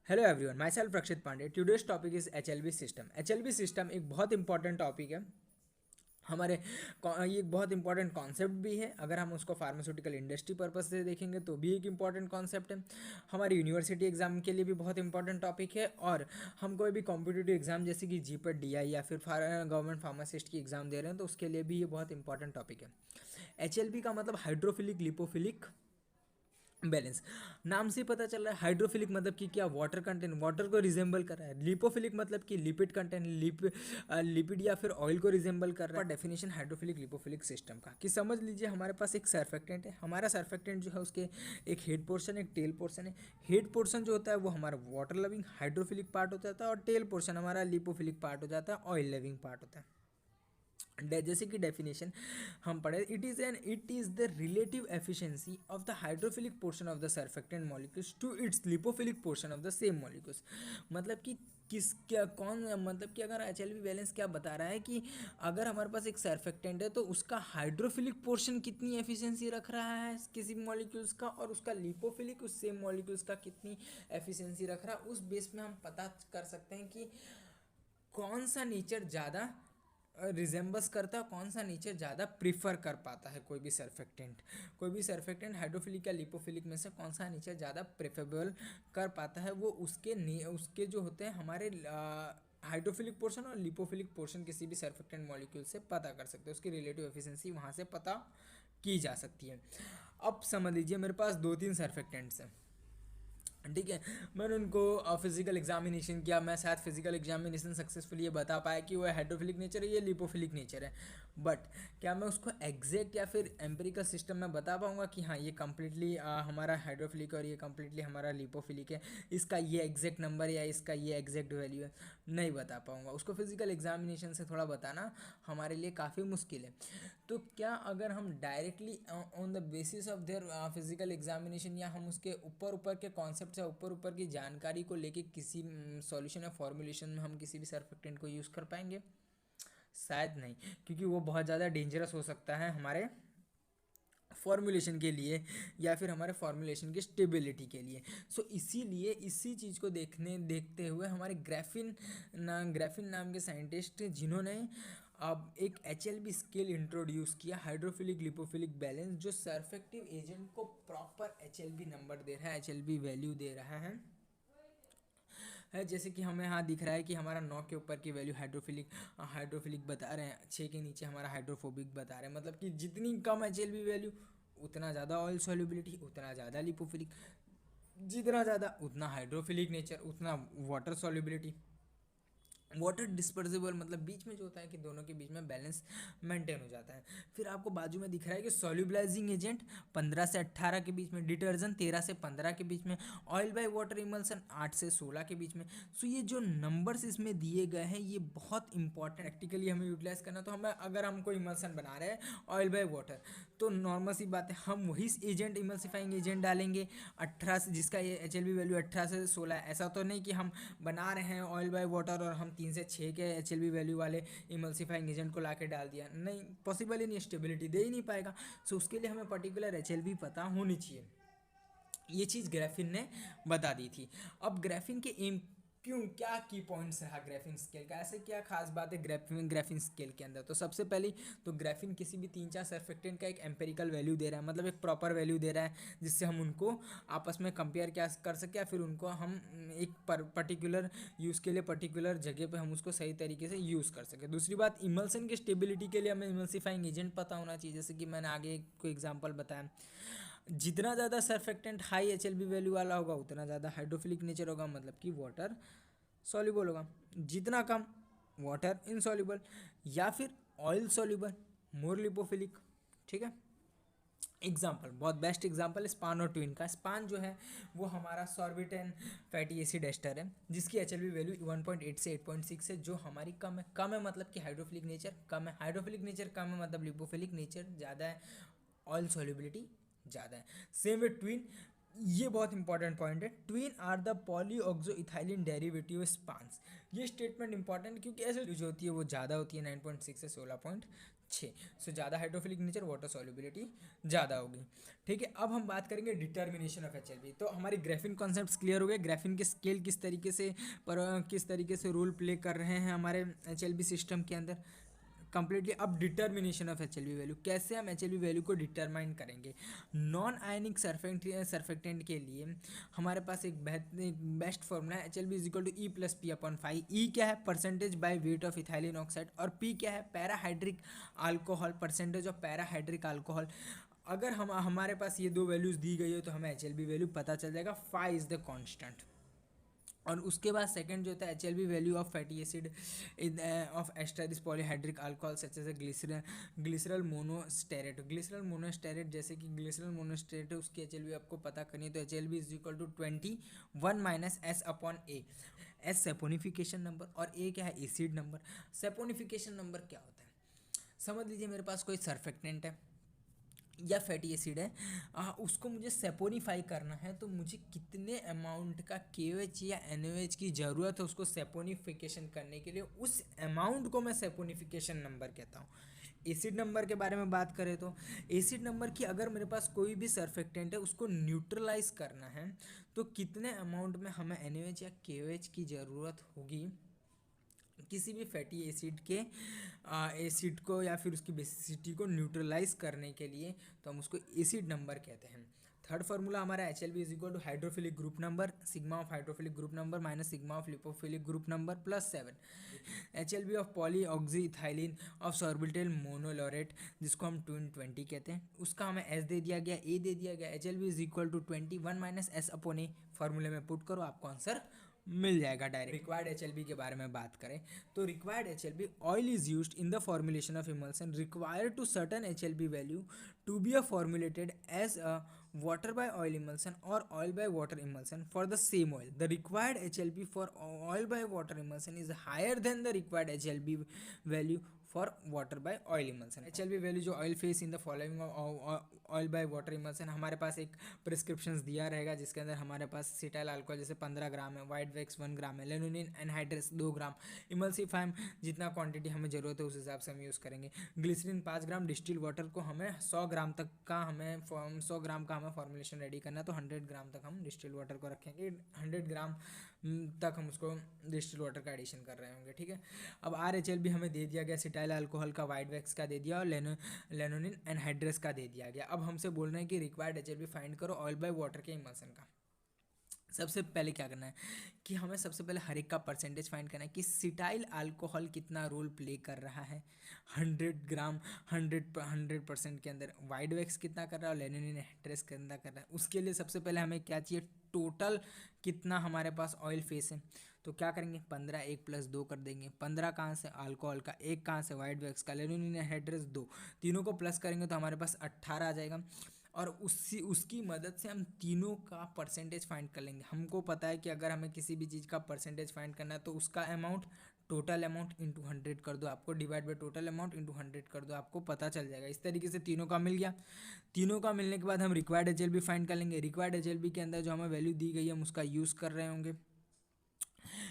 Hello everyone, my self Rakshit Pandey. Today's topic is HLB system. HLB system एक बहुत important topic है हमारे। ये एक बहुत इंपॉर्टेंट कॉन्सेप्ट भी है। अगर हम उसको फार्मास्यूटिकल इंडस्ट्री पर्पज से देखेंगे तो भी एक इंपॉर्टेंट कॉन्सेप्ट है। हमारी यूनिवर्सिटी एग्जाम के लिए भी बहुत इंपॉर्टेंट टॉपिक है। और हम कोई भी कॉम्पिटिटिव एग्जाम जैसे कि जीपेट डीआई या फिर गवर्नमेंट फार्मासिस्ट की एग्जाम दे रहे हैं तो उसके लिए भी ये बहुत इंपॉर्टेंट टॉपिक है। एचएलबी का मतलब हाइड्रोफिलिक लिपोफिलिक बैलेंस। नाम से पता चल रहा है हाइड्रोफिलिक मतलब कि क्या वाटर कंटेंट, वाटर को रिजेंबल कर रहा है। लिपोफिलिक मतलब कि लिपिड कंटेंट, लिपिड या फिर ऑयल को रिजेंबल कर रहा है। डेफिनेशन हाइड्रोफिलिक लिपोफिलिक सिस्टम का कि समझ लीजिए हमारे पास एक सर्फेक्टेंट है। हमारा सर्फेक्टेंट जो है उसके एक हेड पोर्शन एक टेल पोर्शन है। हेड पोर्शन जो होता है वो हमारा वाटर लविंग हाइड्रोफिलिक पार्ट हो जाता है और टेल पोर्शन हमारा लिपोफिलिक पार्ट हो जाता है, ऑयल लविंग पार्ट होता है। जैसे कि डेफिनेशन हम पढ़े, it is the relative efficiency of the hydrophilic portion of the surfactant molecules to its lipophilic portion of the same molecules. मतलब कि किस क्या कौन मतलब कि अगर एचएलवी बैलेंस क्या बता रहा है कि अगर हमारे पास एक सर्फेक्टेंट है तो उसका हाइड्रोफिलिक पोर्शन कितनी एफिशिएंसी रख रहा है किसी मॉलिक्यूल्स का, और उसका लिपोफिलिक उस सेम मॉलिक्यूल्स का कितनी एफिशिएंसी रख रहा है। उस बेस में हम पता कर सकते हैं कि कौन सा नेचर ज़्यादा रिजेंबल्स करता है, कौन सा नेचर ज़्यादा प्रीफर कर पाता है। कोई भी सरफेक्टेंट हाइड्रोफिलिक या लिपोफिलिक में से कौन सा नेचर ज़्यादा प्रेफरेबल कर पाता है, वो उसके जो होते हैं हमारे हाइड्रोफिलिक पोर्शन और लिपोफिलिक पोर्शन किसी भी सरफेक्टेंट मॉलिक्यूल से पता कर सकते हैं। उसकी रिलेटिव एफिशिएंसी वहाँ से पता की जा सकती है। अब समझ लीजिए मेरे पास दो तीन सरफेक्टेंट्स हैं, ठीक है। मैंने उनको फिजिकल एग्जामिनेशन किया, मैं शायद फिजिकल एग्जामिनेशन सक्सेसफुली ये बता पाया कि वो हाइड्रोफिलिक नेचर है, ये लिपोफिलिक नेचर है। बट क्या मैं उसको एग्जैक्ट या फिर एम्पिरिकल सिस्टम में बता पाऊंगा कि हाँ ये कम्प्लीटली हमारा हाइड्रोफिलिक और ये कम्प्लीटली हमारा लिपोफिलिक है, इसका ये एग्जैक्ट नंबर या इसका ये एग्जैक्ट वैल्यू है? नहीं बता पाऊंगा। उसको फिजिकल एग्जामिनेशन से थोड़ा बताना हमारे लिए काफ़ी मुश्किल है। तो क्या अगर हम directly on the basis of their physical examination या हम उसके ऊपर ऊपर के कॉन्सेप्ट या ऊपर ऊपर की जानकारी को लेके किसी सॉल्यूशन या फॉर्मुलेशन में हम किसी भी सरफेक्टेंट को यूज़ कर पाएंगे? शायद नहीं, क्योंकि वो बहुत ज़्यादा डेंजरस हो सकता है हमारे फॉर्मुलेशन के लिए या फिर हमारे फॉर्मुलेशन की स्टेबिलिटी के लिए। इसीलिए इसी चीज़ को देखते हुए हमारे ग्राफिन नाम के साइंटिस्ट जिन्होंने अब एक एचएलबी स्केल इंट्रोड्यूस किया, हाइड्रोफिलिक लिपोफिलिक बैलेंस, जो सरफेक्टिव एजेंट को प्रॉपर एचएलबी नंबर दे रहा है, एचएलबी वैल्यू दे रहा है। जैसे कि हमें यहाँ दिख रहा है कि हमारा 9 के ऊपर की वैल्यू हाइड्रोफिलिक बता रहे हैं, 6 के नीचे हमारा हाइड्रोफोबिक बता रहे हैं। मतलब कि जितनी कम एचएलबी वैल्यू उतना ज़्यादा ऑयल सॉल्युबिलिटी, उतना ज़्यादा लिपोफिलिक, जितना ज़्यादा उतना हाइड्रोफिलिक नेचर, उतना वाटर सॉल्युबिलिटी। वाटर डिस्पर्सिबल मतलब बीच में जो होता है कि दोनों के बीच में बैलेंस मेंटेन हो जाता है। फिर आपको बाजू में दिख रहा है कि सॉल्युबलाइजिंग एजेंट 15 से 18 के बीच में, डिटर्जेंट 13 से 15 के बीच में, ऑयल बाय वाटर इमल्सन 8 से 16 के बीच में। ये जो नंबर्स इसमें दिए गए हैं ये बहुत इंपॉर्टेंट प्रैक्टिकली हमें यूटिलाइज करना। तो हमें अगर हम कोई इमल्सन बना रहे हैं ऑयल बाय वाटर, तो नॉर्मल सी बात है हम वही एजेंट इमल्सिफाइंग एजेंट डालेंगे 18 से, जिसका ये एचएलबी वैल्यू 18 से 16 है। ऐसा तो नहीं कि हम बना रहे हैं ऑयल बाय वाटर और हम 3 से 6 के एचएलबी वैल्यू वाले इमल्सिफाइंग एजेंट को ला के डाल दिया। नहीं, पॉसिबल ही नहीं, स्टेबिलिटी दे ही नहीं पाएगा। उसके लिए हमें पर्टिकुलर एचएलबी पता होनी चाहिए। ये चीज़ ग्राफिन ने बता दी थी। अब ग्राफिन के एम क्यों, क्या की पॉइंट्स रहा ग्राफिन स्केल का, ऐसे क्या खास बात है ग्राफिन स्केल के अंदर? तो सबसे पहले तो ग्राफिन किसी भी 3-4 सरफेक्टेंट का एक एम्पेरिकल वैल्यू दे रहा है, मतलब एक प्रॉपर वैल्यू दे रहा है जिससे हम उनको आपस में कंपेयर क्या कर सके, या फिर उनको हम एक पर्टिकुलर यूज़ के लिए पर्टिकुलर जगह पे हम उसको सही तरीके से यूज़ कर सके। दूसरी बात, इमल्सन की स्टेबिलिटी के लिए हमें इमल्सिफाइंग एजेंट पता होना चाहिए। जैसे कि मैंने आगे कोई एग्जाम्पल बताया, जितना ज़्यादा सरफेक्टेंट हाई एचएलबी वैल्यू वाला होगा उतना ज़्यादा हाइड्रोफिलिक नेचर होगा, मतलब कि वाटर सॉल्युबल होगा। जितना कम वाटर इनसॉल्युबल, या फिर ऑयल सॉल्युबल, मोर लिपोफिलिक। ठीक है। एग्जाम्पल, बहुत बेस्ट एग्जाम्पल स्पान और ट्विन का। स्पान जो है वो हमारा सॉर्बिटेन फैटी एसिड एस्टर है जिसकी एचएलबी वैल्यू 1.8 से 8.6 है, जो हमारी कम है मतलब कि हाइड्रोफिलिक नेचर कम है। हाइड्रोफिलिक नेचर कम है मतलब लिपोफिलिक नेचर ज़्यादा है, ऑयल सॉल्युबिलिटी ज़्यादा है। सेम विद ट्विन, ये बहुत इंपॉर्टेंट पॉइंट है। Tween are the polyoxo ethylene derivative Spans. ये स्टेटमेंट इंपॉर्टेंट क्योंकि ऐसे जो होती है वो ज़्यादा होती है 9.6 से 16.6 6। सो ज़्यादा हाइड्रोफिलिक नेचर, वाटर सॉल्युबिलिटी ज़्यादा होगी। ठीक है, अब हम बात करेंगे डिटर्मिनेशन ऑफ एचएलबी। तो हमारी ग्राफिन कॉन्सेप्ट्स क्लियर हो गए, ग्राफिन के स्केल किस तरीके से रोल प्ले कर रहे हैं हमारे एचएलबी सिस्टम के अंदर कंप्लीटली। अब डिटर्मिनेशन ऑफ एचएलबी वैल्यू, कैसे हम एचएलबी वैल्यू को डिटरमाइन करेंगे। नॉन आयनिक सरफेक्टेंट के लिए हमारे पास एक बेस्ट फॉर्मूला है, HLB is equal to E plus P upon 5। E क्या है, percentage by weight of ethylene oxide, और पी क्या है, polyhydric alcohol, percentage of polyhydric alcohol. अगर हमारे पास ये दो वैल्यूज दी गई हो तो हमें एचएलबी वैल्यू पता चल जाएगा। Five is the constant. और उसके बाद सेकंड जो होता है HLB value of fatty acid of ester polyhydric alcohol such as glyceryl monostearate जैसे कि ग्लिसरल मोनोस्टेरेट है, उसकी एचएलबी आपको पता करनी है। तो HLB is equal to 21 minus S upon A. S saponification number और ए क्या है, एसिड नंबर। सेपोनिफिकेशन नंबर क्या होता है, समझ लीजिए मेरे पास कोई सर्फेक्टेंट है या फैटी एसिड है, उसको मुझे सेपोनीफाई करना है, तो मुझे कितने अमाउंट का KOH या NOH की ज़रूरत है उसको सेपोनिफिकेशन करने के लिए, उस अमाउंट को मैं सेपोनिफिकेशन नंबर कहता हूँ। एसिड नंबर के बारे में बात करें तो एसिड नंबर की, अगर मेरे पास कोई भी सर्फेक्टेंट है उसको न्यूट्रलाइज करना है तो कितने अमाउंट में हमें NOH या KOH की ज़रूरत होगी किसी भी फैटी एसिड के एसिड को या फिर उसकी बेसिसिटी को न्यूट्रलाइज करने के लिए, तो हम उसको एसिड नंबर कहते हैं। थर्ड फार्मूला हमारा HLB is equal to hydrophilic group number, sigma of hydrophilic group number minus sigma of lipophilic group number plus 7। HLB of polyoxyethylene of sorbitol monolaurate, जिसको हम 20 कहते हैं, उसका हमें एस दे दिया गया, ए दे दिया गया। HLB is equal to 21 minus S upon A, फार्मूले में पुट करो आपको आंसर मिल जाएगा डायरेक्ट। रिक्वायर्ड एचएलबी के बारे में बात करें तो required HLB, oil is used in the formulation of emulsion required to certain HLB value to be formulated as a water by oil emulsion or oil by water emulsion for the same oil. The required HLB for oil by water emulsion is higher than the required HLB value for water by oil emulsion. HLB value जो oil phase in the following oil by water emulsion, हमारे पास एक prescriptions दिया रहेगा जिसके अंदर हमारे पास cetyl alcohol जैसे 15 ग्राम है, वाइट वैक्स 1 ग्राम है, लेनोनिन एनहाइड्रेस 2 ग्राम, इमल्सिफाइम जितना क्वांटिटी हमें ज़रूरत है उस हिसाब से हम यूज़ करेंगे। ग्लिसरीन 5 ग्राम, डिस्टिल वाटर को हमें 100 ग्राम तक का हमें 100 ग्राम का हमें फॉर्मुलेशन रेडी करना है, तो 100 ग्राम तक हम डिस्टिल वाटर को रखेंगे, 100 ग्राम तक हम उसको डिस्टिल वाटर का एडिशन कर रहे होंगे। ठीक है, अब RHLB हमें दे दिया गया, सिटाइल अल्कोहल का, वाइट वैक्स का दे दिया और लेनोनिन एनहाइड्रेस का दे दिया गया। अब हमसे बोल रहे हैं कि रिक्वायर्ड HLB फाइंड करो ऑयल बाय वाटर के इमल्सन का। सबसे पहले क्या करना है कि हमें सबसे पहले हर एक का परसेंटेज फाइंड करना है कि सिटाइल अल्कोहल कितना रोल प्ले कर रहा है 100 ग्राम 100% के अंदर, वाइट वैक्स कितना कर रहा है और लेनिन एनहाइड्रेस कितना कर रहा है। उसके लिए सबसे पहले हमें क्या चाहिए, टोटल कितना हमारे पास ऑयल फेस है। तो क्या करेंगे, 15 1 + 2 कर देंगे। 15 कहाँ से, अल्कोहल का, 1 कहाँ से, वाइट वैक्स का, लेनिन एनहाइड्रेस 2, तीनों को प्लस करेंगे तो हमारे पास 18 आ जाएगा। और उसकी मदद से हम तीनों का परसेंटेज फाइंड कर लेंगे। हमको पता है कि अगर हमें किसी भी चीज़ का परसेंटेज फाइंड करना है तो उसका अमाउंट टोटल अमाउंट इंटू 100 कर दो, आपको divide by total amount into 100 कर दो, आपको पता चल जाएगा। इस तरीके से तीनों का मिल गया। तीनों का मिलने के बाद हम रिक्वायर्ड एचएलबी फाइंड कर लेंगे। रिक्वायर्ड एचएलबी के अंदर जो हमें वैल्यू दी गई है हम उसका यूज़ कर रहे होंगे।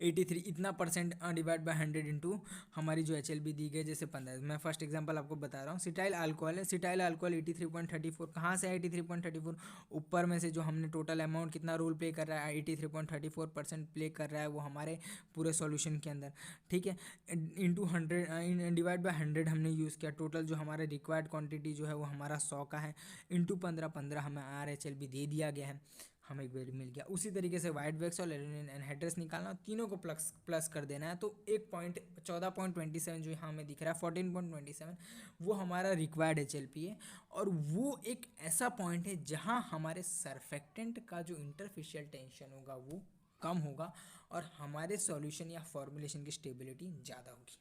83 इतना परसेंट डिवाइड बाय 100 इंटू हमारी जो एचएलबी दी गई जैसे 15। मैं फर्स्ट एग्जांपल आपको बता रहा हूँ, सिटाइल अल्कोहल है, सिटाइल अल्कोहल 83.34, कहाँ से है 83.34, ऊपर में से जो हमने टोटल अमाउंट कितना रोल प्ले कर रहा है 83.34% प्ले कर रहा है वो हमारे पूरे सॉल्यूशन के अंदर। ठीक है, इंटू 100 डिवाइड बाय 100 हमने यूज़ किया। टोटल जो हमारा रिक्वायर्ड क्वान्टिटी जो है वो हमारा 100 का है, इंटू 15 हमें RHLB दे दिया गया है, हमें एक वैल्यू मिल गया। उसी तरीके से वाइट वैक्स और लेनिन एनहाइड्रेस निकालना, तीनों को प्लस कर देना है। तो 14.27 जो यहाँ हमें दिख रहा है 14.27 वो हमारा रिक्वायर्ड HLP है। और वो एक ऐसा पॉइंट है जहाँ हमारे सरफेक्टेंट का जो इंटरफेशियल टेंशन होगा वो कम होगा और हमारे सॉल्यूशन या फॉर्मुलेशन की स्टेबिलिटी ज़्यादा होगी।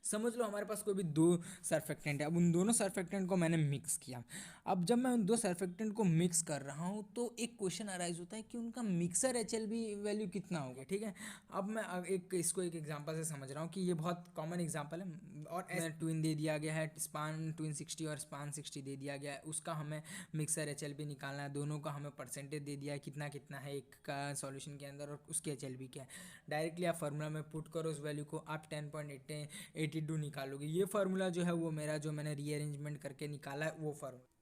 समझ लो हमारे पास कोई भी दो सर्फेक्टेंट है, अब उन दोनों सर्फेक्टेंट को मैंने मिक्स किया। अब जब मैं उन दो सर्फेक्टेंट को मिक्स कर रहा हूँ तो एक क्वेश्चन अराइज होता है कि उनका मिक्सर HLB वैल्यू कितना होगा। ठीक है, अब मैं इसको एक एग्जांपल से समझ रहा हूँ कि ये बहुत कॉमन एग्जांपल है। और ट्विन दे दिया गया है, स्पान ट्विन 60 और स्पान 60 दे दिया गया है, उसका हमें मिक्सर HLB निकालना है। दोनों का हमें परसेंटेज दे दिया है कितना कितना है एक का सॉल्यूशन के अंदर और उसके HLB क्या है। डायरेक्टली आप फार्मूला में पुट करो उस वैल्यू को, आप 10.83 82 निकालोगे। ये फार्मूला जो है वो मेरा जो मैंने रीअरेंजमेंट करके निकाला है वो फार्मूला।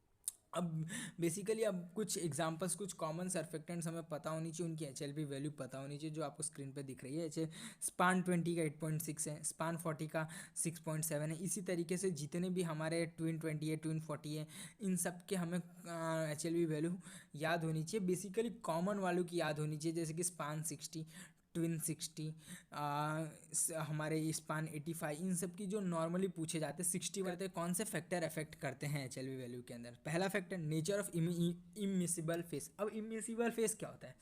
अब बेसिकली अब कुछ एग्जांपल्स, कुछ कॉमन सर्फेक्टेंट्स हमें पता होनी चाहिए, उनकी एचएलपी वैल्यू पता होनी चाहिए, जो आपको स्क्रीन पे दिख रही है। एच स्पान 20 का 8.6 है, स्पान 40 का 6.7 है। इसी तरीके से जितने भी हमारे ट्विन 20 है, ट्विन 40 है, इन सब के हमें एचएलपी वैल्यू याद होनी चाहिए। बेसिकली कॉमन वालों की याद होनी चाहिए, जैसे कि स्पान 60, ट्विन 60, हमारे स्पान 85, इन सब की जो नॉर्मली पूछे जाते हैं 60 करते हैं। कौन से फैक्टर अफेक्ट करते हैं एचएलवी वैल्यू के अंदर? पहला factor nature of immiscible face. अब इमिसिबल फेस क्या होता है?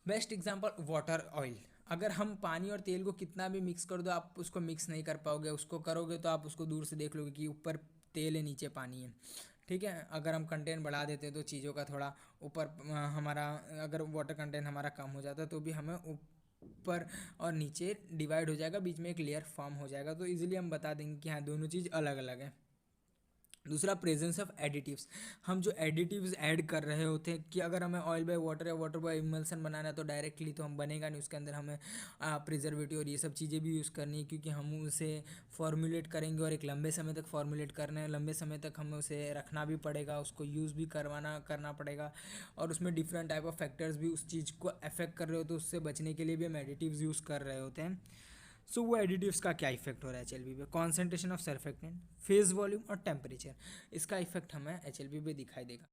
Best example water oil. अगर हम पानी और तेल को कितना भी मिक्स कर दो, आप उसको मिक्स नहीं कर पाओगे। उसको करोगे तो आप उसको दूर से देख लोगे कि ऊपर तेल है नीचे पानी है, ठीक है। अगर हम कंटेंट बढ़ा देते हैं तो चीज़ों का थोड़ा ऊपर हमारा, अगर वाटर कंटेंट हमारा कम हो जाता है तो भी हमें ऊपर और नीचे डिवाइड हो जाएगा, बीच में एक लेयर फॉर्म हो जाएगा। तो इजीली हम बता देंगे कि हाँ दोनों चीज़ अलग अलग है। दूसरा प्रेजेंस ऑफ एडिटिव्स। हम जो एडिटिव्स ऐड कर रहे होते हैं, कि अगर हमें ऑयल बाय वाटर या वाटर बाय इमल्सन बनाना है तो डायरेक्टली तो हम बनेगा नहीं, उसके अंदर हमें प्रिजर्वेटिव और ये सब चीज़ें भी यूज़ करनी है, क्योंकि हम उसे फॉर्मुलेट करेंगे और एक लंबे समय तक फॉर्मुलेट करना है, लंबे समय तक हमें उसे रखना भी पड़ेगा, उसको यूज़ भी करना पड़ेगा। और उसमें डिफरेंट टाइप ऑफ फैक्टर्स भी उस चीज़ को अफेक्ट कर रहे होते हैं, उससे बचने के लिए भी हम एडिटिव्स यूज़ कर रहे होते हैं। सो वो एडिटिव्स का क्या इफेक्ट हो रहा है एचएलबी पे? Concentration of surfactant, phase volume और टेम्परेचर, इसका इफेक्ट हमें एचएलबी पे दिखाई देगा।